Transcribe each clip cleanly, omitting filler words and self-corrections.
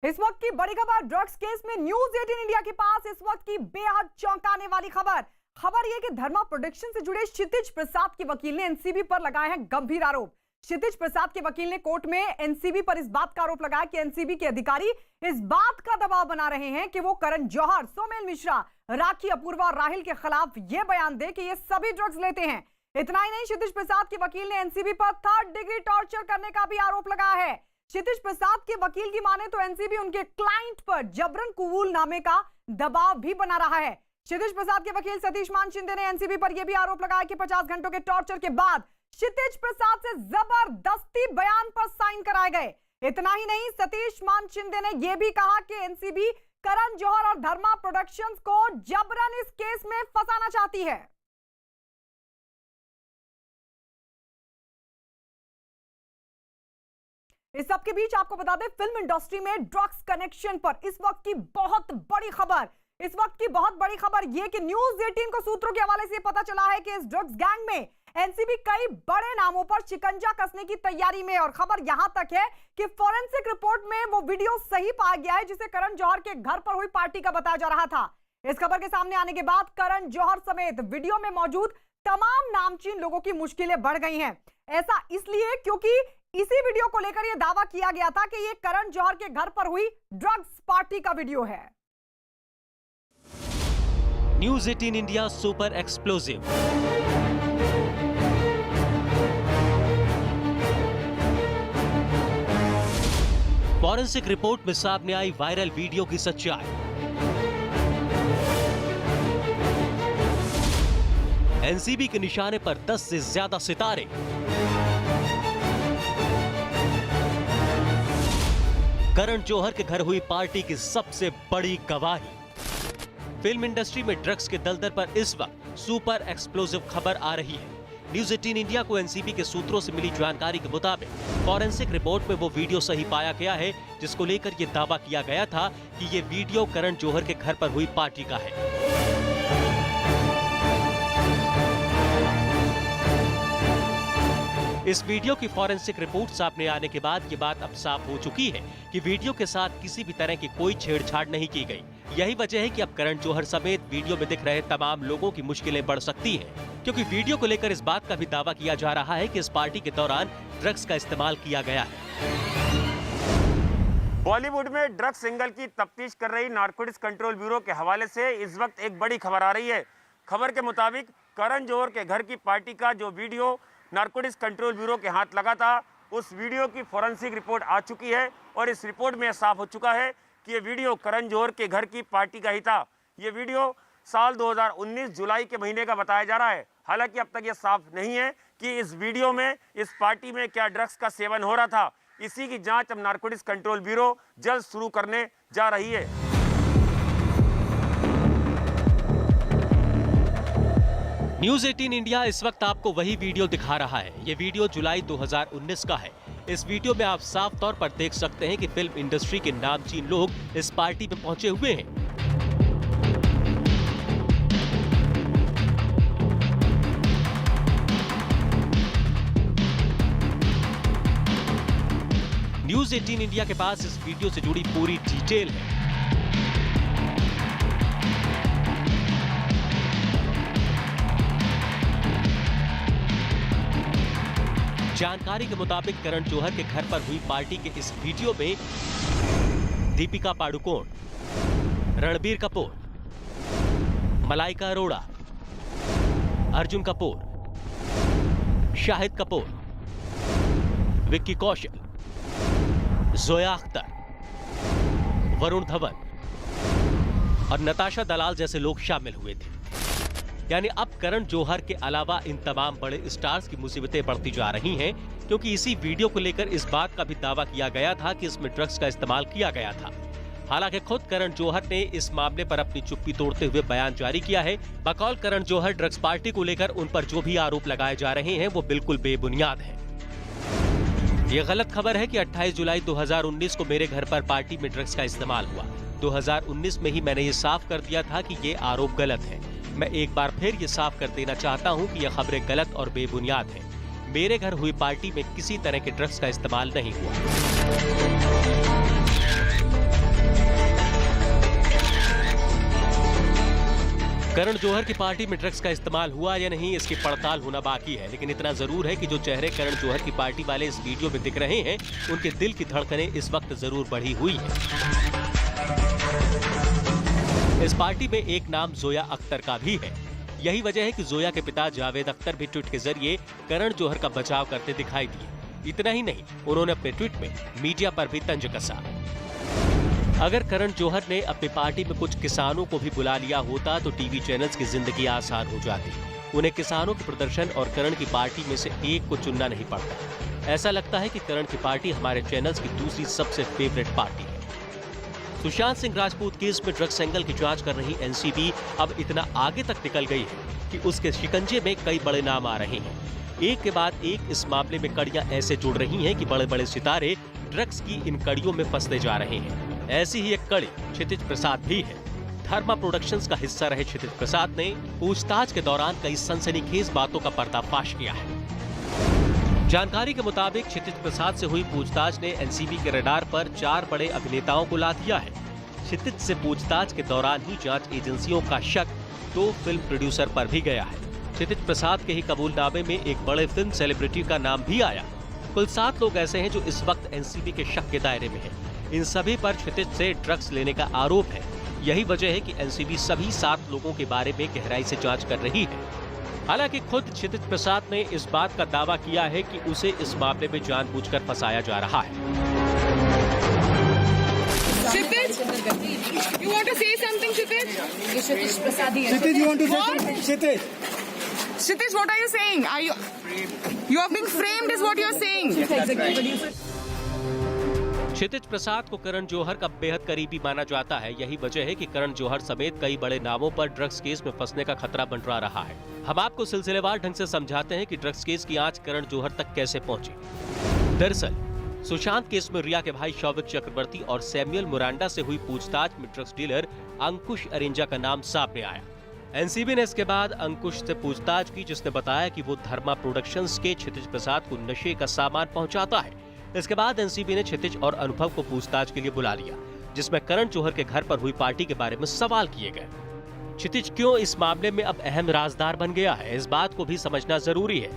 इस वक्त की बड़ी खबर ड्रग्स केस में न्यूज 18 इंडिया के पास इस वक्त की बेहद चौंकाने वाली खबर यह कि धर्मा प्रोडक्शन से जुड़े क्षितिज प्रसाद के वकील ने एनसीबी पर लगाए हैं गंभीर आरोप। क्षितिज प्रसाद के वकील ने कोर्ट में एनसीबी पर इस बात का आरोप लगाया कि एनसीबी के अधिकारी इस बात का दबाव बना रहे हैं कि वो करण जौहर, सोमेल मिश्रा, राखी, अपूर्वा और राहिल के खिलाफ यह बयान दे कि ये सभी ड्रग्स लेते हैं। इतना ही नहीं, क्षितिज प्रसाद के वकील ने एनसीबी पर 3rd डिग्री टॉर्चर करने का भी आरोप लगाया है। क्षितिज प्रसाद के वकील की माने तो एनसीबी उनके क्लाइंट पर जबरन कबूल नामे का दबाव भी बना रहा है। क्षितिज प्रसाद के वकील सतीश मान शिंदे ने एनसीबी पर यह भी आरोप लगाया कि 50 घंटों के टॉर्चर के बाद क्षितिज प्रसाद से जबरदस्ती बयान पर साइन कराए गए। इतना ही नहीं, सतीश मान शिंदे ने यह भी कहा कि एनसीबी करण जौहर और धर्मा प्रोडक्शंस को जबरन इस केस में फंसाना चाहती है। इस सब के बीच आपको बता दें, फिल्म इंडस्ट्री में ड्रग्स कनेक्शन पर इस वक्त की बहुत बड़ी खबर यह कि न्यूज 18 को सूत्रों के हवाले से पता चला है कि इस ड्रग्स गैंग में एनसीबी कई बड़े नामों पर शिकंजा कसने की तैयारी में। और खबर यहां तक है कि फॉरेंसिक रिपोर्ट में वो वीडियो सही पाया गया है जिसे करण जौहर के घर पर हुई पार्टी का बताया जा रहा था। इस खबर के सामने आने के बाद करण जौहर समेत वीडियो में मौजूद तमाम नामचीन लोगों की मुश्किलें बढ़ गई हैं। ऐसा इसलिए क्योंकि इसी वीडियो को लेकर यह दावा किया गया था कि यह करण जौहर के घर पर हुई ड्रग्स पार्टी का वीडियो है। News 18 India super explosive. Forensic report में सामने आई वायरल वीडियो की सच्चाई। एनसीबी के निशाने पर 10 से ज्यादा सितारे। करण जौहर के घर हुई पार्टी की सबसे बड़ी गवाही। फिल्म इंडस्ट्री में ड्रग्स के दलदल पर इस वक्त सुपर एक्सप्लोसिव खबर आ रही है। न्यूज 18 इंडिया को एनसीबी के सूत्रों से मिली जानकारी के मुताबिक फॉरेंसिक रिपोर्ट में वो वीडियो सही पाया गया है जिसको लेकर ये दावा किया गया था कि ये वीडियो करण जौहर के घर पर हुई पार्टी का है। इस वीडियो की फॉरेंसिक रिपोर्ट सामने आने के बाद ये बात अब साफ हो चुकी है कि वीडियो के साथ किसी भी तरह की कोई छेड़छाड़ नहीं की गई। यही वजह है कि अब करण जौहर समेत वीडियो में दिख रहे तमाम लोगों की मुश्किलें बढ़ सकती हैं, क्योंकि वीडियो को लेकर इस बात का भी दावा किया जा रहा है कि इस पार्टी के दौरान ड्रग्स का इस्तेमाल किया गया है। बॉलीवुड में ड्रग्स एंगल की तफ्तीश कर रही नारकोटिक्स कंट्रोल ब्यूरो के हवाले से इस वक्त एक बड़ी खबर आ रही है। खबर के मुताबिक करण जौहर के घर की पार्टी का जो वीडियो नारकोटिक्स कंट्रोल ब्यूरो के हाथ लगा था, उस वीडियो की फॉरेंसिक रिपोर्ट आ चुकी है और इस रिपोर्ट में साफ हो चुका है कि ये वीडियो करण जौहर के घर की पार्टी का ही था। ये वीडियो साल 2019 जुलाई के महीने का बताया जा रहा है। हालांकि अब तक ये साफ नहीं है कि इस वीडियो में, इस पार्टी में क्या ड्रग्स का सेवन हो रहा था। इसी की जांच अब नारकोटिक्स कंट्रोल ब्यूरो जल्द शुरू करने जा रही है। न्यूज 18 इंडिया इस वक्त आपको वही वीडियो दिखा रहा है। ये वीडियो जुलाई 2019 का है। इस वीडियो में आप साफ तौर पर देख सकते हैं कि फिल्म इंडस्ट्री के नामचीन लोग इस पार्टी में पहुंचे हुए हैं। न्यूज 18 इंडिया के पास इस वीडियो से जुड़ी पूरी डिटेल है। जानकारी के मुताबिक करण जौहर के घर पर हुई पार्टी के इस वीडियो में दीपिका पादुकोण, रणबीर कपूर, मलाइका अरोड़ा, अर्जुन कपूर, शाहिद कपूर, विक्की कौशल, जोया अख्तर, वरुण धवन और नताशा दलाल जैसे लोग शामिल हुए थे। यानी अब करण जौहर के अलावा इन तमाम बड़े स्टार्स की मुसीबतें बढ़ती जा रही हैं, क्योंकि इसी वीडियो को लेकर इस बात का भी दावा किया गया था कि इसमें ड्रग्स का इस्तेमाल किया गया था। हालांकि खुद करण जौहर ने इस मामले पर अपनी चुप्पी तोड़ते हुए बयान जारी किया है। बकौल करण जौहर, ड्रग्स पार्टी को लेकर उन पर जो भी आरोप लगाए जा रहे हैं वो बिल्कुल बेबुनियाद है। ये गलत खबर है कि 28 जुलाई 2019 को मेरे घर पर पार्टी में ड्रग्स का इस्तेमाल हुआ। 2019 में ही मैंने ये साफ कर दिया था कि ये आरोप गलत है। मैं एक बार फिर ये साफ कर देना चाहता हूं कि यह खबरें गलत और बेबुनियाद हैं। मेरे घर हुई पार्टी में किसी तरह के ड्रग्स का इस्तेमाल नहीं हुआ। करण जौहर की पार्टी में ड्रग्स का इस्तेमाल हुआ या नहीं, इसकी पड़ताल होना बाकी है, लेकिन इतना जरूर है कि जो चेहरे करण जौहर की पार्टी वाले इस वीडियो में दिख रहे हैं, उनके दिल की धड़कनें इस वक्त जरूर बढ़ी हुई है। इस पार्टी में एक नाम जोया अख्तर का भी है। यही वजह है कि जोया के पिता जावेद अख्तर भी ट्वीट के जरिए करण जौहर का बचाव करते दिखाई दिए। इतना ही नहीं, उन्होंने अपने ट्वीट में मीडिया पर भी तंज कसा। अगर करण जौहर ने अपनी पार्टी में कुछ किसानों को भी बुला लिया होता तो टीवी चैनल्स की जिंदगी आसान हो जाती। उन्हें किसानों के प्रदर्शन और करण की पार्टी में से एक को चुनना नहीं पड़ता। ऐसा लगता है कि करण की पार्टी हमारे चैनल्स की दूसरी सबसे फेवरेट पार्टी है। सुशांत सिंह राजपूत केस में ड्रग्स एंगल की जांच कर रही एनसीबी अब इतना आगे तक निकल गई है कि उसके शिकंजे में कई बड़े नाम आ रहे हैं। एक के बाद एक इस मामले में कड़ियां ऐसे जुड़ रही हैं कि बड़े बड़े सितारे ड्रग्स की इन कड़ियों में फंसते जा रहे हैं। ऐसी ही एक कड़ी क्षितिज प्रसाद भी है। धर्मा प्रोडक्शंस का हिस्सा रहे क्षितिज प्रसाद ने पूछताछ के दौरान कई सनसनीखेज बातों का पर्दाफाश किया है। जानकारी के मुताबिक क्षितिज प्रसाद से हुई पूछताछ ने एनसीबी के रडार पर 4 बड़े अभिनेताओं को ला दिया है। क्षितिज से पूछताछ के दौरान ही जांच एजेंसियों का शक 2 फिल्म प्रोड्यूसर पर भी गया है। क्षितिज प्रसाद के ही कबूलनामे में एक बड़े फिल्म सेलिब्रिटी का नाम भी आया। कुल 7 लोग ऐसे हैं जो इस वक्त एनसीबी के शक के दायरे में हैं। इन सभी पर क्षितिज से ड्रग्स लेने का आरोप है। यही वजह है कि एनसीबी सभी 7 लोगों के बारे में गहराई से जांच कर रही है। हालांकि खुद क्षितिज प्रसाद ने इस बात का दावा किया है कि उसे इस मामले में जानबूझकर फंसाया जा रहा है। Kshitij, you want to say something, Kshitij? Kshitij Prasad here. Kshitij, you want to say something? Kshitij. Kshitij, what are you saying? You are being framed is what you are saying. Executive producer. क्षितिज प्रसाद को करण जौहर का बेहद करीबी माना जाता है। यही वजह है कि करण जौहर समेत कई बड़े नामों पर ड्रग्स केस में फंसने का खतरा मंडरा रहा है। हम आपको सिलसिलेवार ढंग से समझाते हैं कि ड्रग्स केस की आंच करण जौहर तक कैसे पहुंची। दरअसल सुशांत केस में रिया के भाई शौविक चक्रवर्ती और सैमुअल मुरांडा से हुई पूछताछ में ड्रग्स डीलर अंकुश अरेंजा का नाम सामने आया। एनसीबी ने इसके बाद अंकुश से पूछताछ की, जिसने बताया कि वो धर्मा प्रोडक्शंस के क्षितिज प्रसाद को नशे का सामान पहुंचाता है। इसके बाद एनसीबी ने क्षितिज और अनुभव को पूछताछ के लिए बुला लिया, जिसमें करण जौहर के घर पर हुई पार्टी के बारे में सवाल किए गए। क्षितिज क्यों इस मामले में अब अहम राजदार बन गया है, इस बात को भी समझना जरूरी है।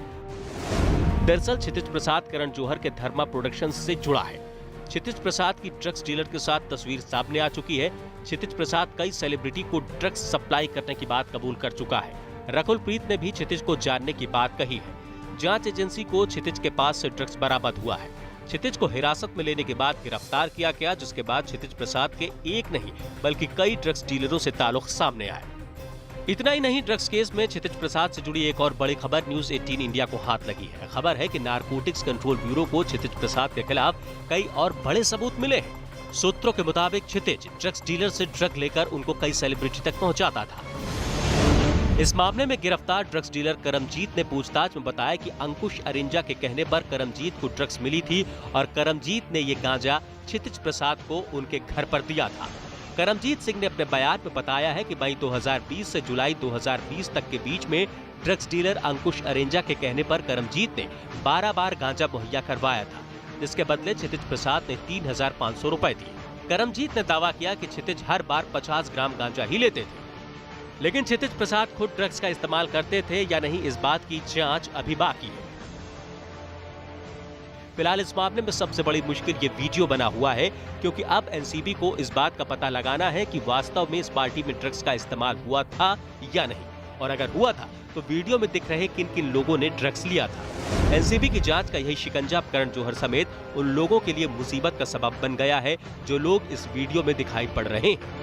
दरअसल क्षितिज प्रसाद करण जौहर के धर्मा प्रोडक्शंस से जुड़ा है। क्षितिज प्रसाद की ड्रग्स डीलर के साथ तस्वीर सामने आ चुकी है। क्षितिज प्रसाद कई सेलिब्रिटी को ड्रग्स सप्लाई करने की बात कबूल कर चुका है। रकुल प्रीत ने भी क्षितिज को जानने की बात कही है। जांच एजेंसी को क्षितिज के पास से ड्रग्स बरामद हुआ है। क्षितिज को हिरासत में लेने के बाद गिरफ्तार किया गया, जिसके बाद क्षितिज प्रसाद के एक नहीं बल्कि कई ड्रग्स डीलरों से ताल्लुक सामने आए। इतना ही नहीं, ड्रग्स केस में क्षितिज प्रसाद से जुड़ी एक और बड़ी खबर न्यूज 18 इंडिया को हाथ लगी है। खबर है कि नारकोटिक्स कंट्रोल ब्यूरो को क्षितिज प्रसाद के खिलाफ कई और बड़े सबूत मिले हैं। सूत्रों के मुताबिक क्षितिज ड्रग्स डीलर से ड्रग लेकर उनको कई सेलिब्रिटी तक पहुंचाता था। इस मामले में गिरफ्तार ड्रग्स डीलर करमजीत ने पूछताछ में बताया कि अंकुश अरेंजा के कहने पर करमजीत को ड्रग्स मिली थी और करमजीत ने ये गांजा क्षितिज प्रसाद को उनके घर पर दिया था। करमजीत सिंह ने अपने बयान में बताया है कि मई 2020 से जुलाई 2020 तक के बीच में ड्रग्स डीलर अंकुश अरेंजा के कहने पर करमजीत ने 12 बार गांजा मुहैया करवाया था, जिसके बदले क्षितिज प्रसाद ने 3,500 रुपए दिए। करमजीत ने दावा किया कि क्षितिज हर बार 50 ग्राम गांजा ही लेते थे, लेकिन क्षितिज प्रसाद खुद ड्रग्स का इस्तेमाल करते थे या नहीं, इस बात की जांच अभी बाकी है। फिलहाल इस मामले में सबसे बड़ी मुश्किल ये वीडियो बना हुआ है, क्योंकि अब एनसीबी को इस बात का पता लगाना है कि वास्तव में इस पार्टी में ड्रग्स का इस्तेमाल हुआ था या नहीं, और अगर हुआ था तो वीडियो में दिख रहे किन किन लोगों ने ड्रग्स लिया था। एनसीबी की जांच का यही शिकंजा करण जौहर समेत उन लोगों के लिए मुसीबत का सबब बन गया है जो लोग इस वीडियो में दिखाई पड़ रहे हैं।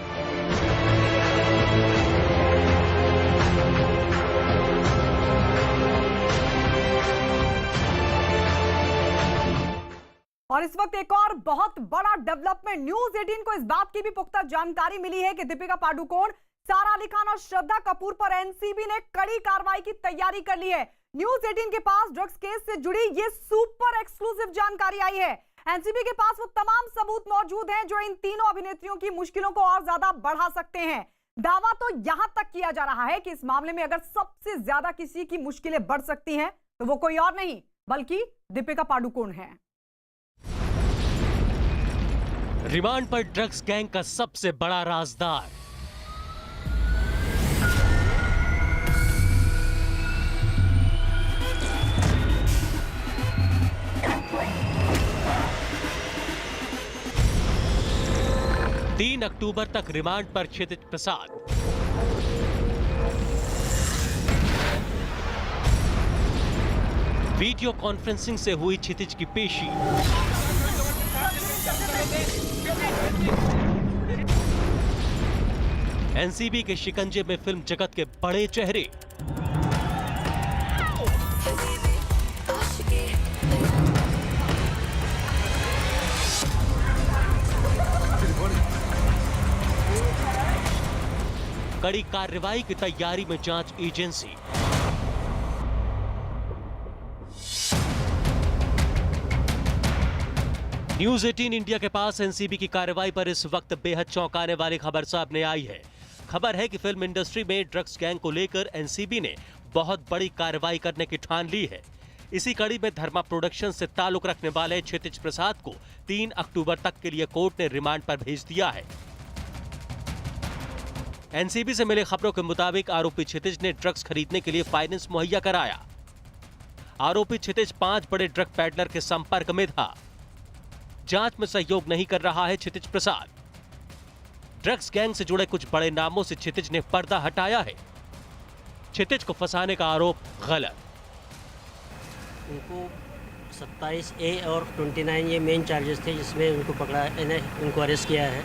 और इस वक्त एक और बहुत बड़ा डेवलपमेंट न्यूज 18 को इस बात की भी पुख्ता जानकारी मिली है कि दीपिका पादुकोण, सारा अली खान और श्रद्धा कपूर पर एनसीबी ने कड़ी कार्रवाई की तैयारी कर ली है। न्यूज 18 के पास ड्रग्स केस से जुड़ी ये सुपर एक्सक्लूसिव जानकारी आई है। एनसीबी के पास वो तमाम सबूत मौजूद हैं जो इन तीनों अभिनेत्रियों की मुश्किलों को और ज्यादा बढ़ा सकते हैं। दावा तो यहां तक किया जा रहा है कि इस मामले में अगर सबसे ज्यादा किसी की मुश्किलें बढ़ सकती हैं तो वो कोई और नहीं बल्कि दीपिका पादुकोण है। रिमांड पर ड्रग्स गैंग का सबसे बड़ा राजदार। 3 अक्टूबर तक रिमांड पर क्षितिज प्रसाद। वीडियो कॉन्फ्रेंसिंग से हुई क्षितिज की पेशी। एनसीबी के शिकंजे में फिल्म जगत के बड़े चेहरे। कड़ी कार्रवाई की तैयारी में जांच एजेंसी। न्यूज 18 इंडिया के पास एनसीबी की कार्रवाई पर इस वक्त बेहद चौंकाने वाली खबर सामने आई है। खबर है कि फिल्म इंडस्ट्री में ड्रग्स गैंग को लेकर एनसीबी ने बहुत बड़ी कार्रवाई करने की ठान ली है। इसी कड़ी में धर्मा प्रोडक्शन से ताल्लुक रखने वाले क्षितिज प्रसाद को 3 अक्टूबर तक के लिए कोर्ट ने रिमांड पर भेज दिया है। एनसीबी से मिले खबरों के मुताबिक आरोपी क्षितिज ने ड्रग्स खरीदने के लिए फाइनेंस मुहैया कराया। आरोपी क्षितिज 5 बड़े ड्रग पैडलर के संपर्क में था। जांच में सहयोग नहीं कर रहा है क्षितिज प्रसाद। ड्रग्स गैंग से जुड़े कुछ बड़े नामों से क्षितिज ने पर्दा हटाया है। क्षितिज को फंसाने का आरोप गलत। उनको 27A और 29 ये मेन चार्जेस थे जिसमें उनको पकड़ा, उनको अरेस्ट किया है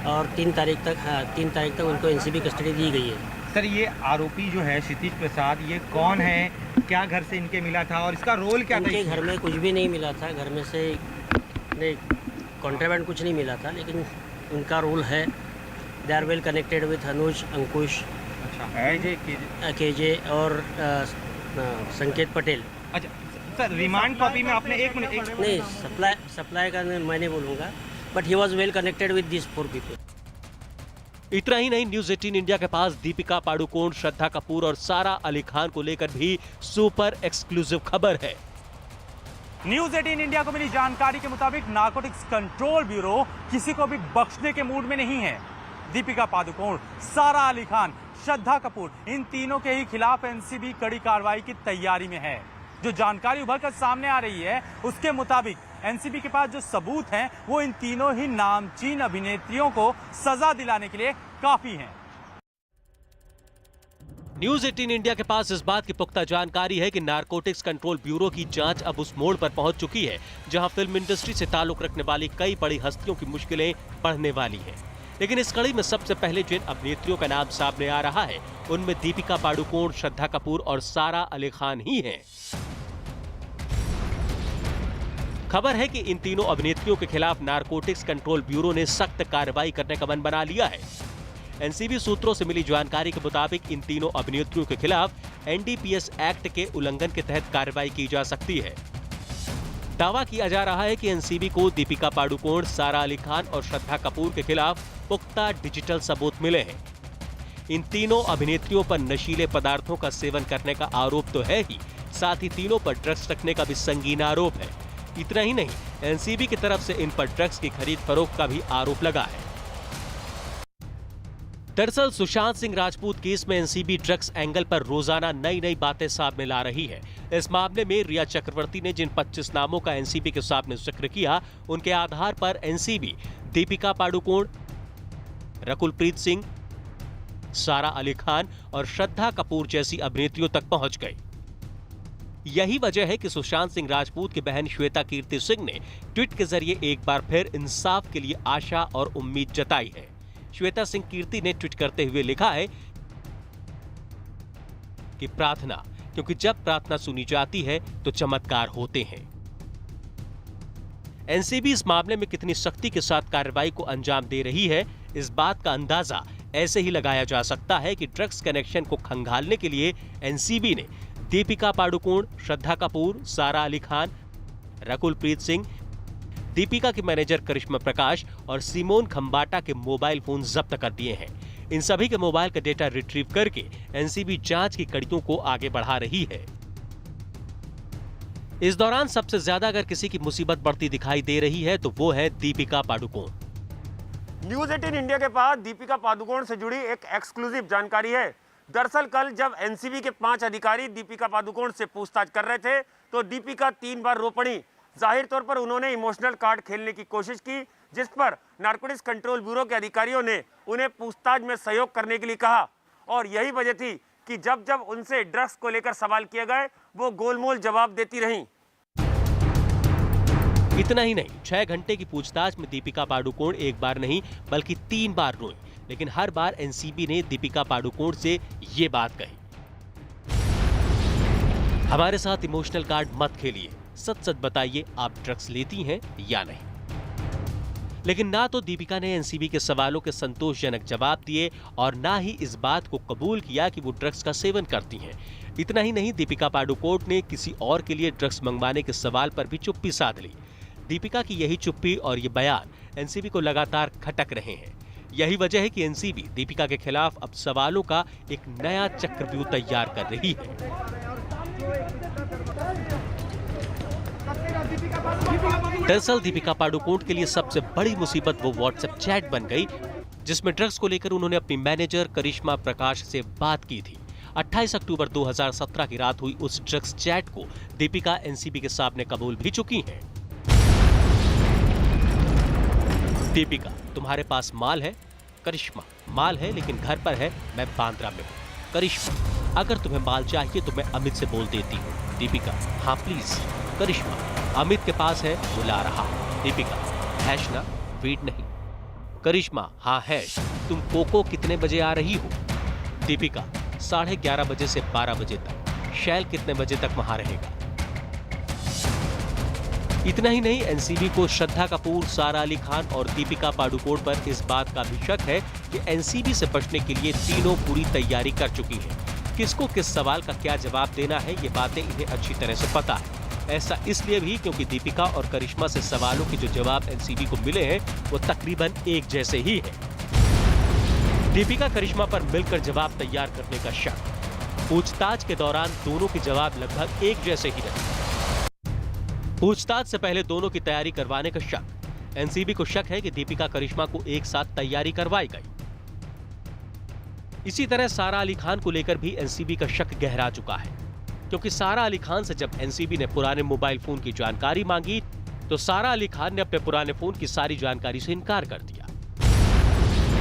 और 3 तारीख तक उनको एनसीबी कस्टडी दी गई है। सर, ये आरोपी जो है क्षितिज प्रसाद, ये कौन है, क्या घर से इनके मिला था और इसका रोल क्या था? इनके घर में कुछ भी नहीं मिला था, घर में से कॉन्ट्राबैंड कुछ नहीं मिला था, लेकिन उनका रोल है they are well connected with Anuj, Ankush, KJ और संकेत पटेल। अच्छा सर, रिमांड कॉपी में आपने एक मिनट नहीं, सप्लाई का मैं नहीं बोलूँगा, but he was well connected with this 4 people. इतना ही नहीं, न्यूज 18 इंडिया के पास दीपिका पाडुकोण, श्रद्धा कपूर और सारा अली खान को लेकर भी सुपर एक्सक्लूसिव खबर है। न्यूज 18 इंडिया को मिली जानकारी के मुताबिक नारकोटिक्स कंट्रोल ब्यूरो किसी को भी बख्शने के मूड में नहीं है। दीपिका पादुकोण, सारा अली खान, श्रद्धा कपूर, इन तीनों के ही खिलाफ एनसीबी कड़ी कार्रवाई की तैयारी में है। जो जानकारी उभर कर सामने आ रही है उसके मुताबिक एनसीबी के पास जो सबूत हैं वो इन तीनों ही नामचीन अभिनेत्रियों को सजा दिलाने के लिए काफी हैं। न्यूज 18 इंडिया के पास इस बात की पुख्ता जानकारी है कि नारकोटिक्स कंट्रोल ब्यूरो की जांच अब उस मोड़ पर पहुंच चुकी है जहां फिल्म इंडस्ट्री से ताल्लुक रखने वाली कई बड़ी हस्तियों की मुश्किलें बढ़ने वाली हैं। लेकिन इस कड़ी में सबसे पहले जिन अभिनेत्रियों का नाम सामने आ रहा है उनमें दीपिका पाडुकोण, श्रद्धा कपूर और सारा अली खान ही हैं। खबर है कि इन तीनों अभिनेत्रियों के खिलाफ नारकोटिक्स कंट्रोल ब्यूरो ने सख्त कार्रवाई करने का मन बना लिया है। एनसीबी सूत्रों से मिली जानकारी के मुताबिक इन तीनों अभिनेत्रियों के खिलाफ एनडीपीएस एक्ट के उल्लंघन के तहत कार्रवाई की जा सकती है। दावा किया जा रहा है कि एनसीबी को दीपिका पाडुकोण, सारा अली खान और श्रद्धा कपूर के खिलाफ पुख्ता डिजिटल सबूत मिले हैं। इन तीनों अभिनेत्रियों पर नशीले पदार्थों का सेवन करने का आरोप तो है ही, साथ ही तीनों पर ड्रग्स रखने का भी संगीन आरोप है। इतना ही नहीं, एनसीबी की तरफ से इन पर ड्रग्स की खरीद फरोख्त का भी आरोप लगा है। दरअसल सुशांत सिंह राजपूत केस में एनसीबी ड्रग्स एंगल पर रोजाना नई नई बातें सामने ला रही है। इस मामले में रिया चक्रवर्ती ने जिन 25 नामों का एनसीबी के सामने जिक्र किया, उनके आधार पर एनसीबी दीपिका पाडुकोण, रकुलप्रीत सिंह, सारा अली खान और श्रद्धा कपूर जैसी अभिनेत्रियों तक पहुंच गई। यही वजह है कि सुशांत सिंह राजपूत की बहन श्वेता कीर्ति सिंह ने ट्वीट के जरिए एक बार फिर इंसाफ के लिए आशा और उम्मीद जताई है। श्वेता सिंह कीर्ति ने ट्वीट करते हुए लिखा है कि प्रार्थना, क्योंकि जब प्रार्थना सुनी जाती है तो चमत्कार होते हैं। एनसीबी इस मामले में कितनी सख्ती के साथ कार्रवाई को अंजाम दे रही है, इस बात का अंदाजा ऐसे ही लगाया जा सकता है कि ड्रग्स कनेक्शन को खंगालने के लिए एनसीबी ने दीपिका पाडुकोण, श्रद्धा कपूर, सारा अली खान, रकुलप्रीत सिंह, दीपिका के मैनेजर करिश्मा प्रकाश और सिमोन खंबाटा के मोबाइल फोन जब्त कर दिए हैं। इन सभी के मोबाइल का डेटा रिट्रीव करके एनसीबी जांच की कड़ियों को आगे बढ़ा रही है। इस दौरान सबसे ज्यादा अगर किसी की मुसीबत बढ़ती दिखाई दे रही है तो वो है दीपिका पाडुकोण। न्यूज 18 इंडिया के पास दीपिका पादुकोण से जुड़ी एक एक्सक्लूसिव जानकारी है। दरअसल कल जब एनसीबी के 5 अधिकारी दीपिका पादुकोण से पूछताछ कर रहे थे तो दीपिका 3 बार रो पड़ी। जाहिर तौर पर उन्होंने इमोशनल कार्ड खेलने की कोशिश की, जिस पर नारकोटिक्स कंट्रोल ब्यूरो के अधिकारियों ने उन्हें पूछताछ में सहयोग करने के लिए कहा और यही वजह थी कि जब जब उनसे ड्रग्स को लेकर सवाल किए गए वो गोलमोल जवाब देती रहीं। इतना ही नहीं, 6 घंटे की पूछताछ में दीपिका पादुकोण एक बार नहीं बल्कि 3 बार रोई, लेकिन हर बार एनसीबी ने दीपिका पादुकोण से ये बात कही, हमारे साथ इमोशनल कार्ड मत खेलिए, सच सच बताइए आप ड्रग्स लेती हैं या नहीं। लेकिन ना तो दीपिका ने एनसीबी के सवालों के संतोषजनक जवाब दिए और ना ही इस बात को कबूल किया कि वो ड्रग्स का सेवन करती हैं। इतना ही नहीं, दीपिका पादुकोण ने किसी और के लिए ड्रग्स मंगवाने के सवाल पर भी चुप्पी साध ली। दीपिका की यही चुप्पी और ये बयान एनसीबी को लगातार खटक रहे हैं। यही वजह है कि एनसीबी दीपिका के खिलाफ अब सवालों का एक नया चक्रव्यूह तैयार कर रही है। दरअसल दीपिका पादुकोण के लिए सबसे बड़ी मुसीबत वो व्हाट्सएप चैट बन गई जिसमें ड्रग्स को लेकर उन्होंने अपनी मैनेजर करिश्मा प्रकाश से बात की थी। 28 अक्टूबर 2017 की रात हुई उस ड्रग्स चैट को दीपिका एनसीबी के सामने कबूल भी चुकी हैं। दीपिका, तुम्हारे पास माल है? करिश्मा, माल है लेकिन घर पर है, मैं बांद्रा में हूँ। करिश्मा, अगर तुम्हें माल चाहिए तो मैं अमित से बोल देती हूँ। दीपिका, हाँ प्लीज। करिश्मा, अमित के पास है, वो ला रहा। दीपिका, हैश ना, वीड नहीं। करिश्मा, हाँ हैश। तुम कोको कितने बजे आ रही हो? दीपिका, 11:30 बजे से 12 बजे तक। शैल कितने बजे तक वहां रहेगा? इतना ही नहीं, एनसीबी को श्रद्धा कपूर, सारा अली खान और दीपिका पादुकोण पर इस बात का भी शक है कि एनसीबी से बचने के लिए तीनों पूरी तैयारी कर चुकी हैं। किसको किस सवाल का क्या जवाब देना है, ये बातें इन्हें अच्छी तरह से पता है। ऐसा इसलिए भी क्योंकि दीपिका और करिश्मा से सवालों के जो जवाब एनसीबी को मिले हैं वो तकरीबन एक जैसे ही हैं। दीपिका करिश्मा पर मिलकर जवाब तैयार करने का शक। पूछताछ के दौरान दोनों के जवाब लगभग एक जैसे ही रहे। पूछताछ से पहले दोनों की तैयारी करवाने का शक। एनसीबी को शक है कि दीपिका करिश्मा को एक साथ तैयारी करवाई गई। इसी तरह सारा अली खान को लेकर भी एनसीबी का शक गहरा चुका है, क्योंकि सारा अली खान से जब एनसीबी ने पुराने मोबाइल फोन की जानकारी मांगी तो सारा अली खान ने अपने पुराने फोन की सारी जानकारी से इनकार कर दिया।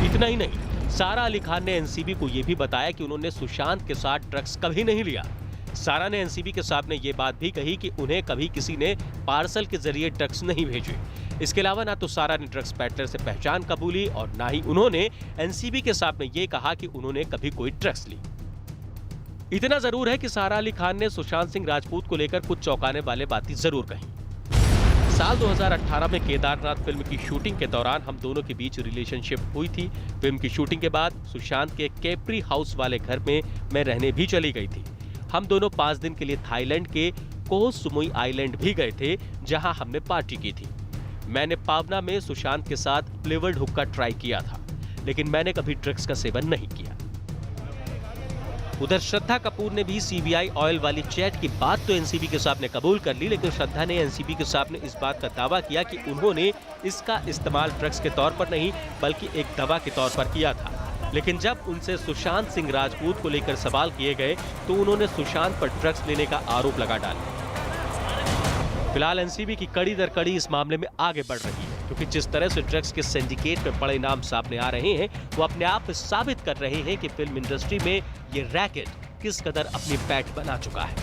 इतना ही नहीं, सारा अली खान ने एनसीबी को यह भी बताया कि उन्होंने सुशांत के साथ ड्रग्स कभी नहीं लिया। सारा ने एनसीबी के सामने ये बात भी कही कि उन्हें कभी किसी ने पार्सल के जरिए ड्रग्स नहीं भेजे। इसके अलावा ना तो सारा ने ड्रग्स पैडलर से पहचान कबूली और ना ही उन्होंने एनसीबी के सामने ये कहा कि उन्होंने कभी कोई ड्रग्स ली। इतना जरूर है कि सारा अली खान ने सुशांत सिंह राजपूत को लेकर कुछ चौंकाने वाले बातें जरूर कही। साल 2018 में केदारनाथ फिल्म की शूटिंग के दौरान हम दोनों के बीच रिलेशनशिप हुई थी। फिल्म की शूटिंग के बाद सुशांत के कैप्री हाउस वाले घर में मैं रहने भी चली गई थी। हम दोनों 5 दिन के लिए थाईलैंड के कोह सुमुई आइलैंड भी गए थे, जहां हमने पार्टी की थी। मैंने पावना में सुशांत के साथ फ्लेवर्ड हुक्का ट्राई किया था, लेकिन मैंने कभी ड्रग्स का सेवन नहीं किया। उधर श्रद्धा कपूर ने भी सीबीआई ऑयल वाली चैट की बात तो एनसीबी के सामने कबूल कर ली, लेकिन श्रद्धा ने एनसीबी के सामने इस बात का दावा किया कि उन्होंने इसका इस्तेमाल ड्रग्स के तौर पर नहीं बल्कि एक दवा के तौर पर किया था। लेकिन जब उनसे सुशांत सिंह राजपूत को लेकर सवाल किए गए तो उन्होंने सुशांत पर ड्रग्स लेने का आरोप लगा डाला। फिलहाल एनसीबी की कड़ी दर कड़ी इस मामले में आगे बढ़ रही है, क्योंकि जिस तरह से ड्रग्स के सिंडिकेट में बड़े नाम सामने आ रहे हैं वो अपने आप साबित कर रहे हैं कि फिल्म इंडस्ट्री में ये रैकेट किस कदर अपनी पैठ बना चुका है।